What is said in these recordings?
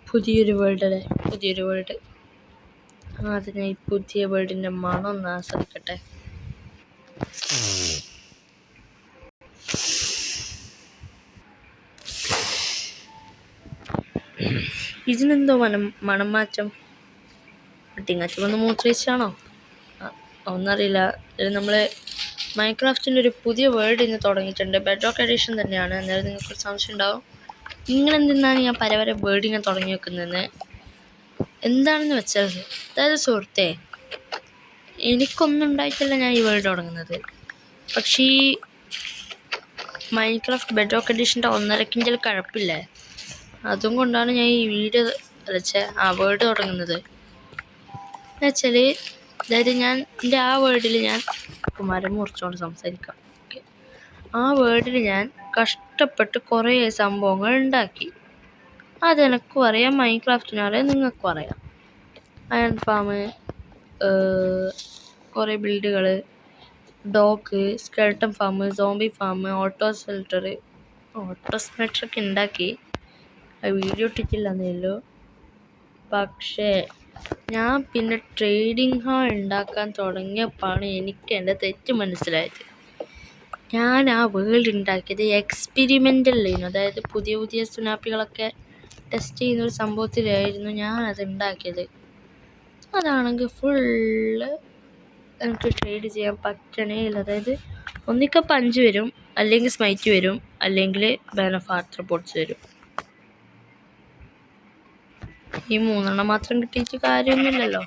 പുതിയൊരു വേൾഡ് അല്ലേ, പുതിയൊരു വേൾഡ്. അതിനെ ഈ പുതിയ വേൾഡിൻ്റെ മണം ഒന്ന് ആസ്വദിക്കട്ടെ. ഇതിനെന്തോ മണം മാറ്റം? ടിങ്ങാച്ചം വന്ന് മൂത്രയിച്ചാണോ? ഒന്നറിയില്ല. നമ്മൾ മൈൻക്രാഫ്റ്റിൻ്റെ ഒരു പുതിയ വേൾഡ് ഇന്ന് തുടങ്ങിയിട്ടുണ്ട്. ബെഡ് റോക്ക് എഡിഷൻ തന്നെയാണ്. എന്നാലും നിങ്ങൾക്കൊരു സംശയം ഉണ്ടാവും, ഇങ്ങനെന്തിനാണ് ഞാൻ പല വേൾഡ് ഇങ്ങനെ തുടങ്ങി വെക്കുന്നതെന്ന്. എന്താണെന്ന് വെച്ചാൽ, അതായത് സുഹൃത്തെ, എനിക്കൊന്നും ഉണ്ടായിട്ടില്ല ഞാൻ ഈ വേൾഡ് തുടങ്ങുന്നത്. പക്ഷേ ഈ മൈൻക്രാഫ്റ്റ് ബെഡ് റോക്ക് എഡിഷൻ്റെ 1.5 കിഞ്ചൽ കഴപ്പില്ലേ, അതും കൊണ്ടാണ് ഞാൻ ഈ വീഡിയോ വേൾഡ് തുടങ്ങുന്നത്. എന്നുവെച്ചാൽ, അതായത് എൻ്റെ ആ വേൾഡിൽ ഞാൻ മരം മുറിച്ചുകൊണ്ട് സംസാരിക്കാം. ആ വേൾഡിൽ ഞാൻ കഷ്ടപ്പെട്ട് കുറേ സംഭവങ്ങൾ ഉണ്ടാക്കി. അതെനക്കും അറിയാം, മൈൻക്രാഫ്റ്റിനും അറിയാം, നിങ്ങൾക്കും അറിയാം. അയൺ ഫാം, കുറേ ബിൽഡുകൾ, dog, skeleton farm, zombie farm, auto സ്മെൽട്ടറൊക്കെ ഉണ്ടാക്കി. വീഡിയോ ഇട്ടിട്ടില്ലെന്നേ ഉള്ളൂ. പക്ഷേ ഞാൻ പിന്നെ ട്രേഡിംഗ് ഹാൾ ഉണ്ടാക്കാൻ തുടങ്ങിയപ്പോഴാണ് എനിക്ക് എൻ്റെ തെറ്റ് മനസ്സിലായത്. ഞാൻ ആ വേൾഡ് ഉണ്ടാക്കിയത് എക്സ്പെരിമെൻ്റലായിരുന്നു. അതായത് പുതിയ പുതിയ സുനാപ്പികളൊക്കെ ടെസ്റ്റ് ചെയ്യുന്നൊരു സംഭവത്തിലായിരുന്നു ഞാനത് ഉണ്ടാക്കിയത്. അതാണെങ്കിൽ ഫുള്ള് എനിക്ക് ട്രേഡ് ചെയ്യാൻ പറ്റണേ ഇല്ല. അതായത് ഒന്നിക്കൽ പഞ്ച് വരും, അല്ലെങ്കിൽ സ്മൈറ്റ് വരും, അല്ലെങ്കിൽ ബാൻ ഓഫ് ആർത്രോപോഡ്സ് വരും. ഈ 3 മാത്രം കിട്ടിയിട്ട് കാര്യമൊന്നുമില്ലല്ലോ.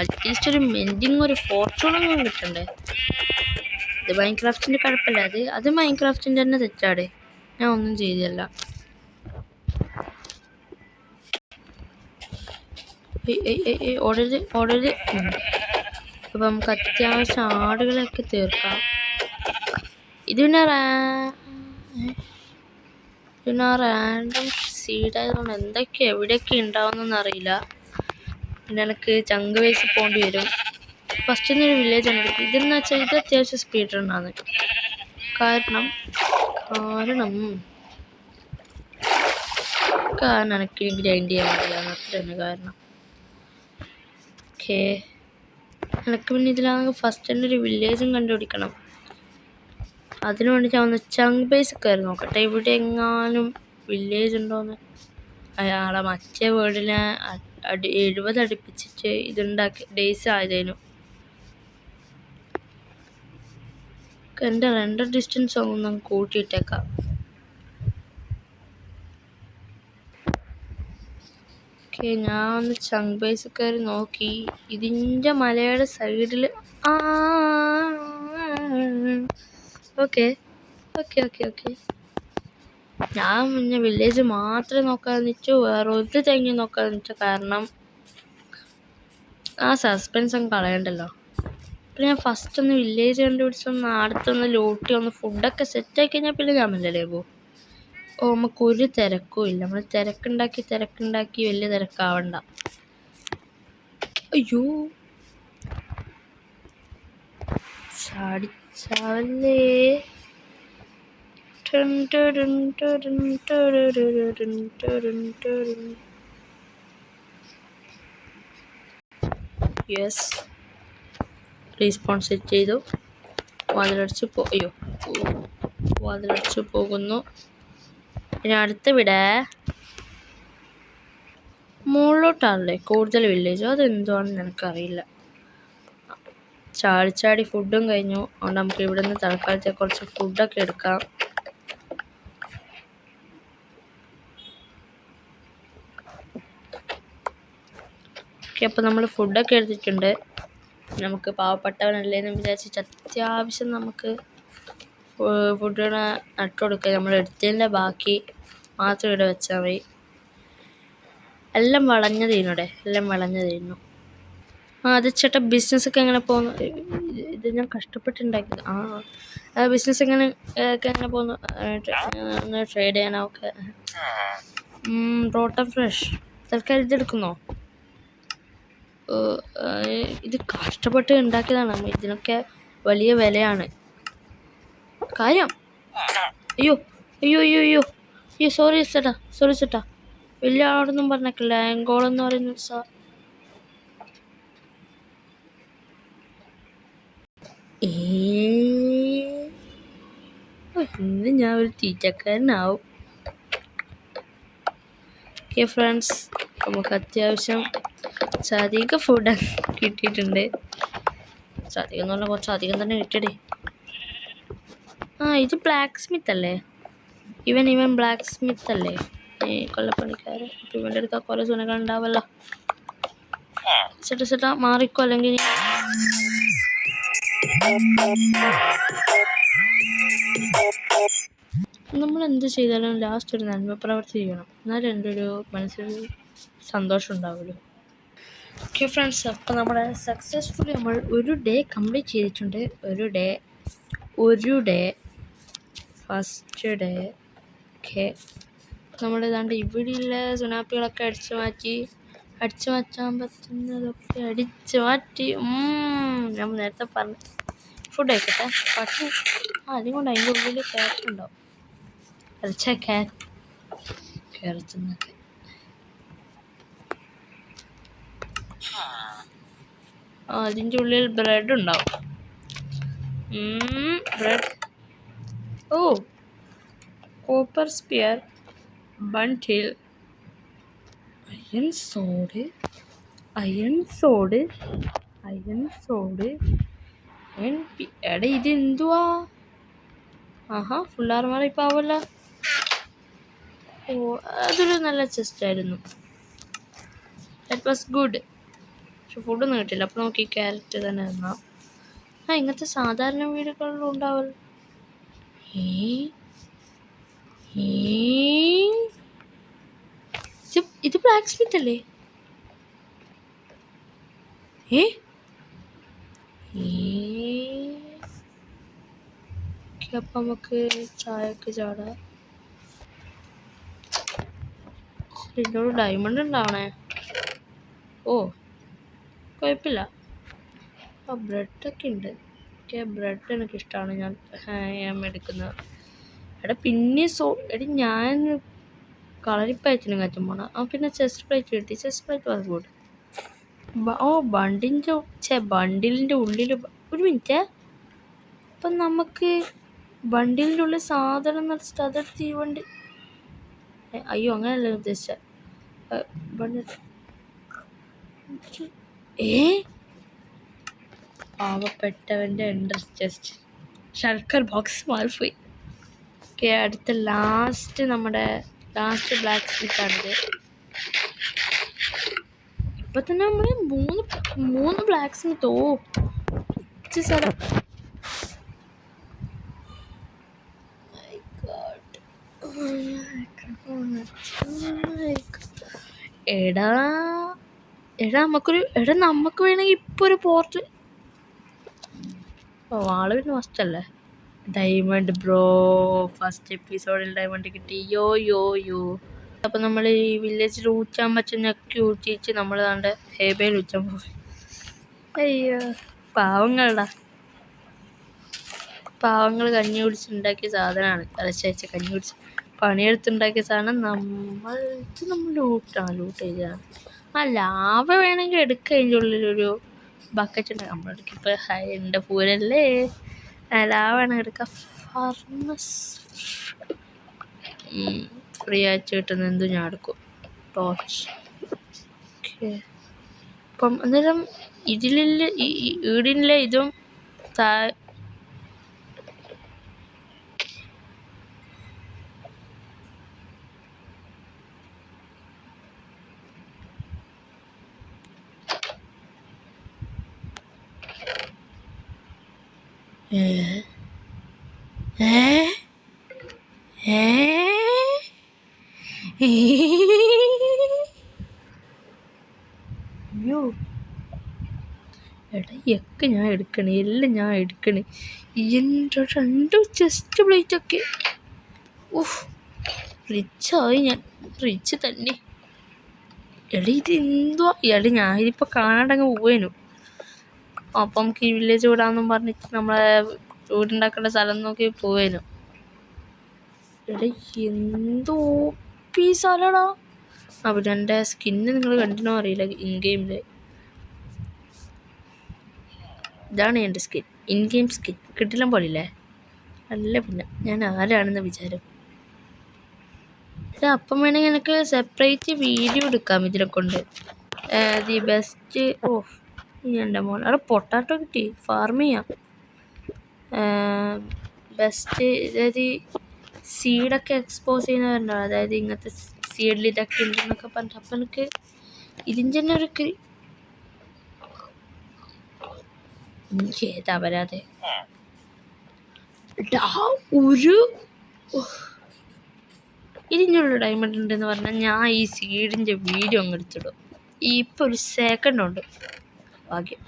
അറ്റ്ലീസ്റ്റ് ഒരു മെൻഡിങ്, ഒരു ഫോർച്യൂണൊന്നും കിട്ടണ്ടേ. ഇത് മൈൻക്രാഫ്റ്റിൻ്റെ കുഴപ്പമില്ല. അത് മൈൻക്രാഫ്റ്റിൻ്റെ തന്നെ തെറ്റാടെ. ഞാൻ ഒന്നും ചെയ്തല്ല. ഓടരുത്. അപ്പം നമുക്ക് അത്യാവശ്യം ആടുകളൊക്കെ തീർക്കാം. ഇത് പിന്നെ റാൻഡം സീഡായതുകൊണ്ട് എന്തൊക്കെ എവിടെയൊക്കെ ഉണ്ടാവുന്നൊന്നും അറിയില്ല. പിന്നെ എനിക്ക് ചങ്ക് വേസ് പോകേണ്ടി വരും. ഫസ്റ്റ് ഒരു വില്ലേജ് ഉണ്ട്. ഇതെന്ന് വെച്ചാൽ ഇത് അത്യാവശ്യം സ്പീഡ് റണ്ണാണ്. കാരണം എനിക്ക് ഗ്രൈൻഡ് ചെയ്യാൻ മതിയാണ്. അത്ര തന്നെ കാരണം. ഓക്കേ, എനിക്ക് പിന്നെ ഇതിലാണെങ്കിൽ ഫസ്റ്റ് തന്നെ ഒരു വില്ലേജും കണ്ടുപിടിക്കണം. അതിനു വേണ്ടി ഞാൻ ഒന്ന് ചങ്ക് ബേസ് കയറി നോക്കട്ടെ, ഇവിടെ എങ്ങാനും വില്ലേജ് ഉണ്ടോയെന്ന്. അയാളെ മറ്റേ വേർഡിനെ 70 അടുപ്പിച്ചിട്ട് ഇതുണ്ടാക്കി ഡേയ്സ് ആയതേനു. എൻ്റെ റെൻഡർ ഡിസ്റ്റൻസ് ഒന്നും കൂട്ടിയിട്ടേക്കാം. ഓക്കെ, ഞാൻ ഒന്ന് ചങ്ക് ബേസ് കയറി നോക്കി. ഇതിൻ്റെ മലയുടെ സൈഡിൽ ഓക്കെ. ഞാൻ പിന്നെ വില്ലേജ് മാത്രമേ നോക്കാതെ വെച്ചു, വേറെ ഒരു തെങ്ങി നോക്കാതെ വെച്ചു. കാരണം ആ സസ്പെൻസ് അങ്ങ് കളയണ്ടല്ലോ. പിന്നെ ഞാൻ ഫസ്റ്റ് ഒന്ന് വില്ലേജ് കണ്ടുപിടിച്ചൊന്ന് അടുത്തൊന്ന് ലൂട്ടി ഒന്ന് ഫുഡൊക്കെ സെറ്റാക്കി കഴിഞ്ഞാൽ പിന്നെ ഞാൻ മെല്ലല്ലേ പോകും. നമുക്കൊരു തിരക്കും ഇല്ല. നമ്മൾ തിരക്കുണ്ടാക്കി വലിയ തിരക്കാവണ്ട. അയ്യോ, ചാടിച്ചാവല്ലേ. യെസ്, റീസ്പോൺ സെറ്റ് ചെയ്തു. വാതിലടച്ച് പോകുന്നു. പിന്നെ അടുത്ത മുകളിലോട്ടാണല്ലേ കൂടുതൽ വില്ലേജ്. അതെന്തുവാണെന്ന് എനിക്കറിയില്ല. ചാടി ഫുഡും കഴിഞ്ഞു. അതുകൊണ്ട് നമുക്ക് ഇവിടെ നിന്ന് തൽക്കാലത്തെ കുറച്ച് ഫുഡൊക്കെ എടുക്കാം. ഓക്കെ, അപ്പോൾ നമ്മൾ ഫുഡൊക്കെ എടുത്തിട്ടുണ്ട്. നമുക്ക് പാവപ്പെട്ടവനല്ലേന്ന് വിചാരിച്ചിട്ട് അത്യാവശ്യം നമുക്ക് ഫുഡിന് നട്ടുകൊടുക്കുക. നമ്മൾ എടുത്തതിൻ്റെ ബാക്കി മാത്രം ഇവിടെ വെച്ചാൽ മതി. എല്ലാം വളഞ്ഞ തീരുന്നു. അത് ചേട്ടാ, ബിസിനസ്സൊക്കെ എങ്ങനെ പോകുന്നു? ഇത് ഞാൻ കഷ്ടപ്പെട്ടുണ്ടാക്കിയത്. ബിസിനസ് എങ്ങനെ പോകുന്നു? ഒന്ന് ട്രേഡ് ചെയ്യാനോ? ഓക്കെ, റോട്ടൻ ഫ്രഷ് തൽക്കാലം ഇതെടുക്കുന്നോ? ഇത് കഷ്ടപ്പെട്ട് ഉണ്ടാക്കിയതാണ്. ഇതിനൊക്കെ വലിയ വിലയാണ് കാര്യം. അയ്യോ, അയ്യോ അയ്യോ അയ്യോ അയ്യോ സോറി ചേട്ടാ വലിയ ആളോടൊന്നും പറഞ്ഞേക്കില്ല ആങ്കോളെന്ന് പറയുന്ന സാർ. ഇന്ന് ഞാൻ ഒരു തീറ്റക്കാരനാവും. ഓക്കെ ഫ്രണ്ട്സ്, നമുക്ക് അത്യാവശ്യം അധികം ഫുഡ് കിട്ടിയിട്ടുണ്ട്. അധികം എന്ന് പറഞ്ഞാൽ കുറച്ചധികം തന്നെ കിട്ടിയടേ. ഇത് ബ്ലാക്ക് സ്മിത്ത് അല്ലേ? ഇവൻ ബ്ലാക്ക് സ്മിത്ത് അല്ലേ കൊല്ലപ്പണിക്കാരൻ? അപ്പം ഇവൻ്റെ അടുക്ക കുറേ സുനകൾ ഉണ്ടാവല്ലോ. ചേട്ടാ മാറിക്കോ, അല്ലെങ്കിൽ നമ്മൾ എന്ത് ചെയ്താലും ലാസ്റ്റ് ഒരു നന്മ പ്രവർത്തി ചെയ്യണം. എന്നാലും എൻ്റെ ഒരു മനസ്സിലൊരു സന്തോഷം ഉണ്ടാവുമല്ലോ. ഓക്കെ ഫ്രണ്ട്സ്, അപ്പോൾ നമ്മുടെ സക്സസ്ഫുള്ളി നമ്മൾ ഒരു ഡേ കംപ്ലീറ്റ് ചെയ്തിട്ടുണ്ട്. ഒരു ഡേ ഫസ്റ്റ് ഡേ. ഓക്കെ, നമ്മൾ ഏതാണ്ട് ഇവിടെയുള്ള സുനാപ്പികളൊക്കെ അടിച്ചു മാറ്റാൻ പറ്റുന്നതൊക്കെ അടിച്ചു മാറ്റി. ഞാൻ നേരത്തെ പറഞ്ഞു ഫുഡ് കഴിക്കട്ടെ. പക്ഷേ അതും കൊണ്ട് അതിൻ്റെ ഉള്ളിൽ ക്യാരറ്റ് ഉണ്ടാവും. ക്യാരറ്റ് അതിൻ്റെ ഉള്ളിൽ ബ്രെഡ് ഉണ്ടാവും. ബ്രെഡ്. കോപ്പർ സ്പിയർ, ബണ്ടിൽ, അയൺ സോഡ്. എടാ ഇത് എന്തുവാ? ഫുൾ ആർമർ ഇപ്പം ആവല്ല. അതൊരു നല്ല ചെസ്റ്റ് ആയിരുന്നു. That was good. പക്ഷെ ഫുഡൊന്നും കിട്ടില്ല. അപ്പോൾ നമുക്ക് ഈ ക്യാരറ്റ് തന്നെ തന്നാം. ഇങ്ങനത്തെ സാധാരണ വീടുകളിലും ഉണ്ടാവല്ലോ. ഇത് ബ്ലാക്ക് സ്മിത്ത് അല്ലേ? അപ്പം നമുക്ക് ചായക്ക് ചാടാം. ഇതിനോട് ഡയമണ്ട് ഉണ്ടാവണേ. കുഴപ്പമില്ല. ബ്രെഡൊക്കെ ഉണ്ട്. ബ്രെഡ് എനിക്കിഷ്ടമാണ്. ഞാൻ എടുക്കുന്നത്. പിന്നെ ഞാൻ കളറിപ്പയറ്റിനും കറ്റും പോണം. പിന്നെ ചെസ്റ്റ് പ്ലേറ്റ് കിട്ടി. Chest plate was good. ബണ്ടിലിൻ്റെ ഉള്ളിൽ ഒരു മിനിറ്റ്. അപ്പം നമുക്ക് ബണ്ടിലിൻ്റെ ഉള്ളിൽ സാധനം നിറച്ചിട്ട് അതെടുത്ത് ഈ വണ്ടി. അയ്യോ, അങ്ങനെയല്ല ഉദ്ദേശിച്ച. പാവപ്പെട്ടവൻ്റെ എൻട്രസ് ചെസ്റ്റ് ഷൾക്കർ ബോക്സ് മാറിപ്പോയി. അടുത്ത നമ്മുടെ ലാസ്റ്റ് ബ്ലാക്ക് സ്മിത്താണിത്. ഇപ്പം തന്നെ നമ്മൾ മൂന്ന് ബ്ലാക്ക് സ്മിത്ത്. സ്ഥലം. നമുക്ക് വേണമെങ്കിൽ ഇപ്പോൾ ഒരു പോർട്ട് ആള് പിന്നെ മസ്റ്റല്ലേ. ഡയമണ്ട് ബ്രോ, ഫസ്റ്റ് എപ്പിസോഡിൽ ഡയമണ്ട് കിട്ടി. യോ. അപ്പം നമ്മൾ ഈ വില്ലേജിൽ ഊറ്റാൻ പറ്റുന്നൊക്കെ ഊറ്റിച്ച് നമ്മൾ താണ്ട് ഹേബയിൽ ഊറ്റാൻ പോയി. അയ്യോ, പാവങ്ങൾ കഞ്ഞി കുടിച്ചുണ്ടാക്കിയ സാധനമാണ്. തലച്ചയച്ച കഞ്ഞി കുടിച്ച് പണിയെടുത്തുണ്ടാക്കിയ സാധനം നമ്മൾ ലൂട്ട് ചെയ്തതാണ്. ലാവ വേണമെങ്കിൽ എടുക്കുക. അതിൻ്റെ ഉള്ളിലൊരു ബക്കറ്റ് ഉണ്ട്. നമ്മളെടുക്കുക. ഇപ്പം എൻ്റെ പൂരല്ലേ, ലാവ വേണമെങ്കിൽ എടുക്കുക. ഫർണസ് ഫ്രീ ആയിട്ട് കിട്ടുന്ന എന്തും ഞാൻ എടുക്കും. ടോർച്ച്. ഓക്കെ, അപ്പം അന്നേരം ഇതിലുള്ള ഈടിലെ ഇതും അയ്യോ, എടയൊക്കെ ഞാൻ എടുക്കണേ, എല്ലാം ഞാൻ എടുക്കണേ. എൻ്റെ 2 ചെസ്റ്റ് പ്ലേറ്റൊക്കെ. റിച്ചായി ഞാൻ, റിച്ച് തന്നെ. ഇത് എന്തുവാ? ഞാനിപ്പോൾ കാണാണ്ടങ്ങ് പോവേനു. അപ്പം നമുക്ക് ഈ വില്ലേജ് വിടാമെന്നും പറഞ്ഞിട്ട് നമ്മളെ വീടുണ്ടാക്കേണ്ട സ്ഥലം നോക്കി പോവേനു. എടാ എന്തോ പീസാലടാ. അവരെൻ്റെ സ്കിന്ന് നിങ്ങൾ കണ്ടിനോ അറിയില്ല. ഇൻ ഗെയിമിൽ ഇതാണ് എൻ്റെ സ്കിൻ, ഇൻ ഗെയിം സ്കിൻ. കിട്ടില്ല പോലില്ലേ? അല്ല പിന്നെ ഞാൻ ആരാണെന്ന് വിചാരം. അപ്പം വേണമെങ്കിൽ എനിക്ക് സെപ്പറേറ്റ് വീഡിയോ എടുക്കാം ഇതിനെ കൊണ്ട്. ദി ബെസ്റ്റ് ഓഫ് എൻ്റെ മോൻ അവിടെ പൊട്ടാറ്റോ കിട്ടി, ഫാർം ചെയ്യാം. ബെസ്റ്റ് അതായത് സീഡൊക്കെ എക്സ്പോസ് ചെയ്യുന്നവരുണ്ടോ, അതായത് ഇങ്ങനത്തെ സീഡിൽ ഇതൊക്കെ ഉണ്ടെന്നൊക്കെ പറഞ്ഞിട്ട്. അപ്പം എനിക്ക് ഇതിൻ്റെ തന്നെ എനിക്ക് ഏതാ വരാതെ ഒരു ഇതിനുള്ള ഡയമണ്ട് ഉണ്ടെന്ന് പറഞ്ഞാൽ ഞാൻ ഈ സീഡിൻ്റെ വീഡിയോ അങ്ങ് എടുത്തിടും. ഇപ്പം ഒരു സെക്കൻഡ് ഉണ്ട് ഭാഗ്യം.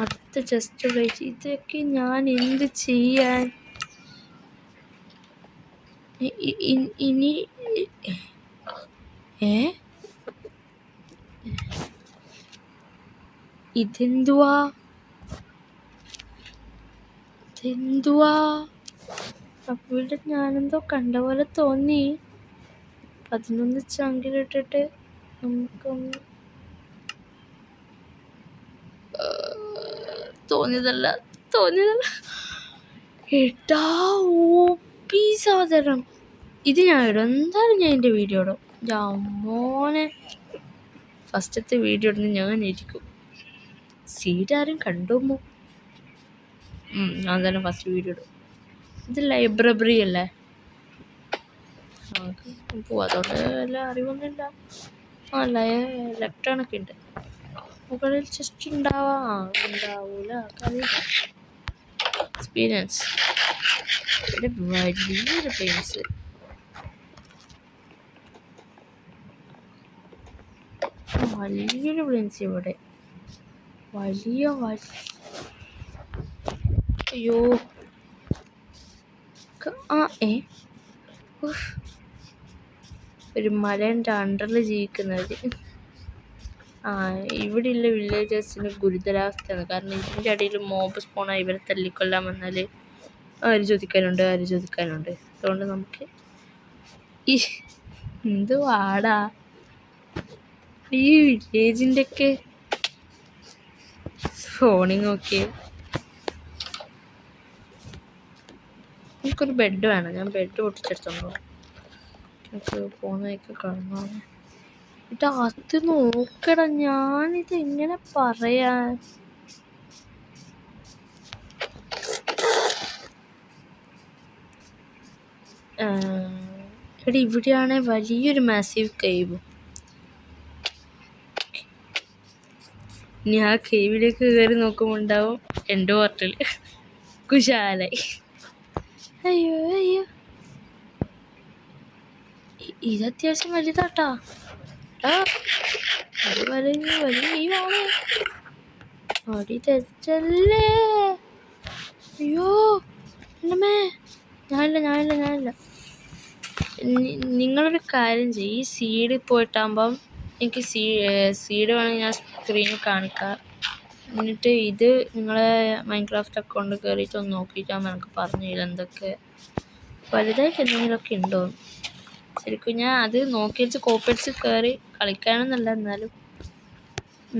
അടുത്ത ജസ്റ്റ് റേറ്റ് ഇതൊക്കെ ഞാൻ എന്ത് ചെയ്യാൻ ഇനി? ഇതെന്തുവാ? അവിടെ ഞാനെന്തോ കണ്ട പോലെ തോന്നി. 11 ചങ്കിലിട്ടിട്ട് നമുക്കൊന്ന് തോന്നിയതല്ല. എടാ ഓപ്പി സാധനം. ഇത് ഞാൻ ഇടും, എന്തായാലും ഞാൻ എൻ്റെ വീഡിയോ ഇടും. മോനെ ഫസ്റ്റത്തെ വീഡിയോ ഇടുന്ന ഞാനിരിക്കും. സീഡ് ആരും കണ്ടുമോ? ഞാൻ തന്നെ ഫസ്റ്റ് വീഡിയോ ഇടും. ഇത് ലൈബ്രറി അല്ലേ, അതുകൊണ്ട് വല്ല അറിവൊന്നുമില്ല. ലെഫ്റ്റണൊക്കെ ഉണ്ട്, മുകളിൽ ജസ്റ്റ് ഉണ്ടാവൂല. എക്സ്പീരിയൻസ് വലിയൊരു പ്ലേസ്. വലിയൊരു പ്ലേസ് ഇവിടെ. അയ്യോ ഒരു മലേൻ്റെ അണ്ടറിൽ ജീവിക്കുന്നവർ. ഇവിടെയുള്ള വില്ലേജേഴ്സിന് ഗുരുതരാവസ്ഥയാണ്. കാരണം ഇതിൻ്റെ അടിയിൽ മോബ് സ്പോണായി ഇവരെ തല്ലിക്കൊല്ലാൻ വന്നാൽ ആര് ചോദിക്കാനുണ്ട്. അതുകൊണ്ട് നമുക്ക് എന്ത് വാടാ ഈ വില്ലേജിൻ്റെയൊക്കെ ഫോണിങ് നോക്കി. എനിക്കൊരു ബെഡ് വേണം, ഞാൻ ബെഡ് പൊട്ടിച്ചെടുത്തോണ്ടോ. എനിക്ക് പോകുന്നതൊക്കെ കാണാൻ. അത് നോക്കടാ, ഞാനിത് എങ്ങനെ പറയാൻ? ഇവിടെ ഇവിടെയാണ് വലിയൊരു മാസീവ് കേവ്. ഇനി ആ കേവിലേക്ക് കയറി നോക്കുമ്പോൾ ഉണ്ടാവും എൻ്റെ ഹോട്ടൽ കുശാലായി. അയ്യോ ഇത് അത്യാവശ്യം വലുതാട്ടാ. അത് വലിയ അടി തെറ്റല്ലേ? അയ്യോ എന്നമ്മേ, ഞാനില്ല. നിങ്ങളൊരു കാര്യം ചെയ്യും, ഈ സീഡ് പോയിട്ടാകുമ്പം എനിക്ക് സീഡ് വേണമെങ്കിൽ ഞാൻ സ്ക്രീനിൽ കാണിക്കാം. എന്നിട്ട് ഇത് നിങ്ങളെ മൈൻക്രാഫ്റ്റ് അക്കൗണ്ട് കയറിയിട്ട് ഒന്ന് നോക്കിയിട്ടാകുമ്പോൾ എനിക്ക് പറഞ്ഞു തരാം എന്തൊക്കെ വലുതായിട്ട് എന്തെങ്കിലുമൊക്കെ ഉണ്ടോ. ശരിക്കും ഞാൻ അത് നോക്കിയിട്ട് കോപ്പി കയറി കളിക്കാനൊന്നല്ല, എന്നാലും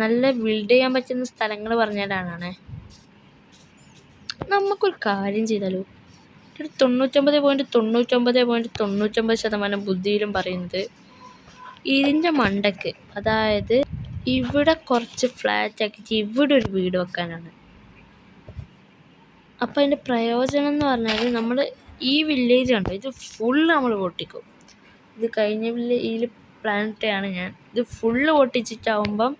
നല്ല ബിൽഡ് ചെയ്യാൻ പറ്റുന്ന സ്ഥലങ്ങൾ പറഞ്ഞാലാണേ. നമുക്കൊരു കാര്യം ചെയ്താലോ, ഒരു 99.99% ബുദ്ധിയിലും പറയുന്നത് ഇതിൻ്റെ മണ്ടയ്ക്ക്, അതായത് ഇവിടെ കുറച്ച് ഫ്ലാറ്റ് ആക്കിയിട്ട് ഇവിടെ ഒരു വീട് വെക്കാനാണ്. അപ്പം അതിൻ്റെ പ്രയോജനം എന്ന് പറഞ്ഞാൽ നമ്മൾ ഈ വില്ലേജ് കണ്ടോ, ഇത് ഫുള്ള് നമ്മൾ പൊട്ടിക്കും. ഇത് കഴിഞ്ഞ വില്ലേജിൽ പ്ലാനറ്റാണ് ഞാൻ. ഇത് ഫുള്ള് പൊട്ടിച്ചിട്ടാവുമ്പം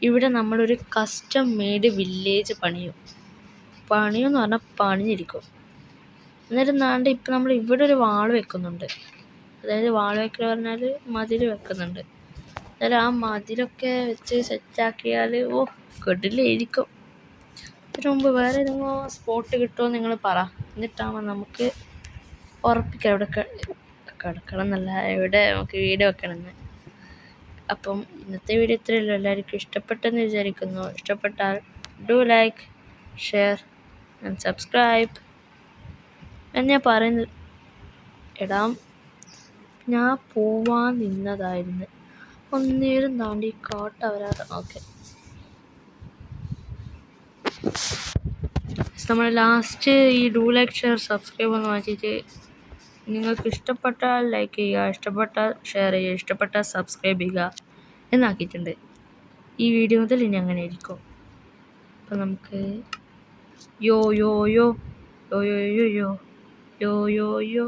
ഇവിടെ നമ്മളൊരു കസ്റ്റം മെയ്ഡ് വില്ലേജ് പണിയുമെന്ന് പറഞ്ഞാൽ പണിഞ്ഞിരിക്കും. എന്നിട്ട് ഇപ്പം നമ്മൾ ഇവിടെ ഒരു വാൾ വെക്കുന്നുണ്ട്. അതായത് വാൾ വെക്കൽ പറഞ്ഞാൽ മതിൽ വെക്കുന്നുണ്ട്. അതായത് ആ മതിലൊക്കെ വെച്ച് സെറ്റാക്കിയാൽ കെട്ടില്ലായിരിക്കും. ഇതിനു മുമ്പ് വേറെ ഏതെങ്കിലും സ്പോട്ട് കിട്ടുമോ നിങ്ങൾ പറ, എന്നിട്ടാകുമ്പോൾ നമുക്ക് ഉറപ്പിക്കാം എവിടെ കിടക്കണം എന്നല്ല, എവിടെ നമുക്ക് വീട് വെക്കണമെന്ന്. അപ്പം ഇന്നത്തെ വീഡിയോ ഇത്രയല്ലോ. എല്ലാവർക്കും ഇഷ്ടപ്പെട്ടെന്ന് വിചാരിക്കുന്നു. ഇഷ്ടപ്പെട്ടാൽ do like, share and subscribe. ഞാൻ പറയുന്നത് എടാ ഞാൻ പോവാൻ നിന്നതായിരുന്നു, ഒന്നേരം താണ്ടി കാട്ട വരാതെ. ഓക്കെ, നമ്മൾ ലാസ്റ്റ് ഈ ലൈക്ക് ഷെയർ സബ്സ്ക്രൈബ് ഒന്ന് മാറ്റിയിട്ട് നിങ്ങൾക്ക് ഇഷ്ടപ്പെട്ടാൽ ലൈക്ക് ചെയ്യുക, ഇഷ്ടപ്പെട്ടാൽ ഷെയർ ചെയ്യുക, ഇഷ്ടപ്പെട്ടാൽ സബ്സ്ക്രൈബ് ചെയ്യുക എന്നാക്കിയിട്ടുണ്ട്. ഈ വീഡിയോ മുതൽ ഇനി അങ്ങനെ ആയിരിക്കും. അപ്പം നമുക്ക് യോ യോ യോ യോ യോ യോ യോ യോ യോ യോ